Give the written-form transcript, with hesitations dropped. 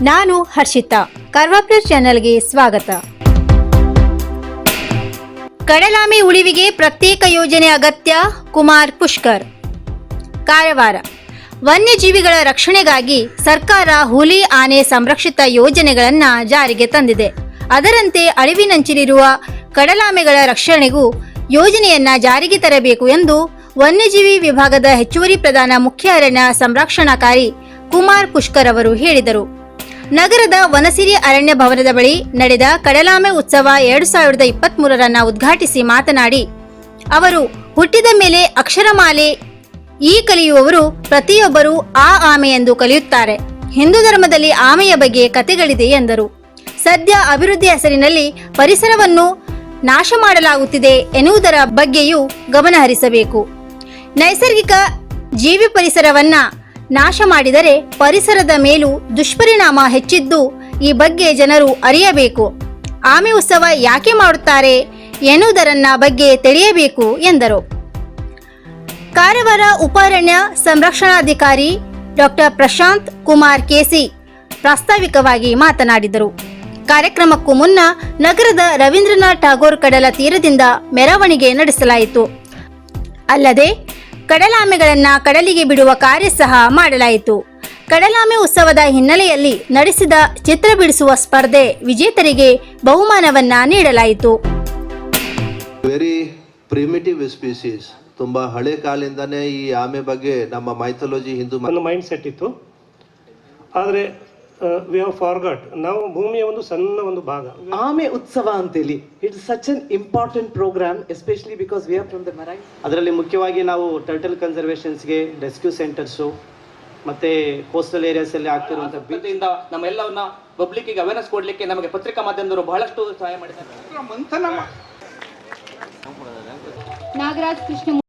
ನಾನು ಹರ್ಷಿತಾ, ಕಾರ್ವಾಪ್ಲಸ್ ಚಾನೆಲ್ಗೆ ಸ್ವಾಗತ. ಕಡಲಾಮೆ ಉಳಿವಿಗೆ ಪ್ರತ್ಯೇಕ ಯೋಜನೆ ಅಗತ್ಯ, ಕುಮಾರ್ ಪುಷ್ಕರ್. ಕಾರವಾರ. ವನ್ಯಜೀವಿಗಳ ರಕ್ಷಣೆಗಾಗಿ ಸರ್ಕಾರ ಹುಲಿ ಆನೆ ಸಂರಕ್ಷಿತ ಯೋಜನೆಗಳನ್ನು ಜಾರಿಗೆ ತಂದಿದೆ. ಅದರಂತೆ ಅಳಿವಿನಂಚಿನಿರುವ ಕಡಲಾಮೆಗಳ ರಕ್ಷಣೆಗೂ ಯೋಜನೆಯನ್ನ ಜಾರಿಗೆ ತರಬೇಕು ಎಂದು ವನ್ಯಜೀವಿ ವಿಭಾಗದ ಹೆಚ್ಚುವರಿ ಪ್ರಧಾನ ಮುಖ್ಯ ಅರಣ್ಯ ಸಂರಕ್ಷಣಾಕಾರಿ ಕುಮಾರ್ ಪುಷ್ಕರ್ ಅವರು ಹೇಳಿದರು. ನಗರದ ವನಸಿರಿ ಅರಣ್ಯ ಭವನದ ಬಳಿ ನಡೆದ ಕಡಲಾಮೆ ಉತ್ಸವ 2023 ಉದ್ಘಾಟಿಸಿ ಮಾತನಾಡಿ ಅವರು, ಹುಟ್ಟಿದ ಮೇಲೆ ಅಕ್ಷರಮಾಲೆ ಈ ಕಲಿಯುವವರು ಪ್ರತಿಯೊಬ್ಬರೂ ಆ ಆಮೆ ಎಂದು ಕಲಿಯುತ್ತಾರೆ. ಹಿಂದೂ ಧರ್ಮದಲ್ಲಿ ಆಮೆಯ ಬಗ್ಗೆ ಕಥೆಗಳಿದೆ ಎಂದರು. ಸದ್ಯ ಅಭಿವೃದ್ಧಿ ಹೆಸರಿನಲ್ಲಿ ಪರಿಸರವನ್ನು ನಾಶ ಮಾಡಲಾಗುತ್ತಿದೆ ಎನ್ನುವುದರ ಬಗ್ಗೆಯೂ ಗಮನ ಹರಿಸಬೇಕು. ನೈಸರ್ಗಿಕ ಜೀವಿ ಪರಿಸರವನ್ನ ನಾಶ ಮಾಡಿದರೆ ಪರಿಸರದ ಮೇಲೂ ದುಷ್ಪರಿಣಾಮ ಹೆಚ್ಚಿದ್ದು ಈ ಬಗ್ಗೆ ಜನರು ಅರಿಯಬೇಕು. ಆಮೆ ಉತ್ಸವ ಯಾಕೆ ಮಾಡುತ್ತಾರೆ ಎನ್ನುವುದರನ್ನ ಬಗ್ಗೆ ತಿಳಿಯಬೇಕು ಎಂದರು. ಕಾರವಾರ ಉಪಾರಣ್ಯ ಸಂರಕ್ಷಣಾಧಿಕಾರಿ ಡಾಕ್ಟರ್ ಪ್ರಶಾಂತ್ ಕುಮಾರ್ ಕೆಸಿ ಪ್ರಾಸ್ತಾವಿಕವಾಗಿ ಮಾತನಾಡಿದರು. ಕಾರ್ಯಕ್ರಮಕ್ಕೂ ಮುನ್ನ ನಗರದ ರವೀಂದ್ರನಾಥ್ ಠಾಗೋರ್ ಕಡಲ ತೀರದಿಂದ ಮೆರವಣಿಗೆ ನಡೆಸಲಾಯಿತು. ಅಲ್ಲದೆ ಕಡಲಾಮೆಗಳನ್ನ ಕಡಲಿಗೆ ಬಿಡುವ ಕಾರ್ಯ ಸಹ ಮಾಡಲಾಯಿತು. ಕಡಲಾಮೆ ಉತ್ಸವದ ಹಿನ್ನೆಲೆಯಲ್ಲಿ ನಡೆಸಿದ ಚಿತ್ರ ಬಿಡಿಸುವ ಸ್ಪರ್ಧೆ ವಿಜೇತರಿಗೆ ಬಹುಮಾನವನ್ನ ನೀಡಲಾಯಿತು. ವೆರಿ ಪ್ರಿಮಿಟಿವ್ ಸ್ಪೀಸೀಸ್, ತುಂಬಾ ಹಳೆ ಕಾಲದಿಂದಾನೇ ಈ ಆಮೆ ಬಗ್ಗೆ ನಮ್ಮ ಮೈಥಾಲಜಿ ಹಿಂದೂ ಮೈಂಡ್ ಸೆಟ್ ಇತ್ತು. ಆದರೆ ವಿ ಹ್ಯಾವ್ ಫಾರ್ಗಾಟ್, ನಾವು ಭೂಮಿಯ ಒಂದು ಸಣ್ಣ ಒಂದು ಭಾಗ. ಆಮೆ ಉತ್ಸವ ಅಂತೇಳಿ it's such an important program, especially because we are from the marine. ಅದರಲ್ಲಿ ಮುಖ್ಯವಾಗಿ ನಾವು ಟರ್ಟಲ್ ಕನ್ಸರ್ವೇಷನ್ಸ್ಗೆ ರೆಸ್ಕ್ಯೂ ಸೆಂಟರ್ಸು ಮತ್ತೆ ಕೋಸ್ಟಲ್ ಏರಿಯಾಸ್ ಅಲ್ಲಿ ಆಗ್ತಿರುವಂಥ ಬೀಚಿಂದ ನಮ್ಮೆಲ್ಲವನ್ನ ಪಬ್ಲಿಕ್ಕಿಗೆ ಅವೇರ್ನೆಸ್ ಕೊಡ್ಲಿಕ್ಕೆ ನಮಗೆ ಪತ್ರಿಕಾ ಮಾಧ್ಯಮದವರು ಬಹಳಷ್ಟು ಸಹಾಯ ಮಾಡಿದ್ದಾರೆ. ನಾಗರಾಜ್ ಕೃಷ್ಣ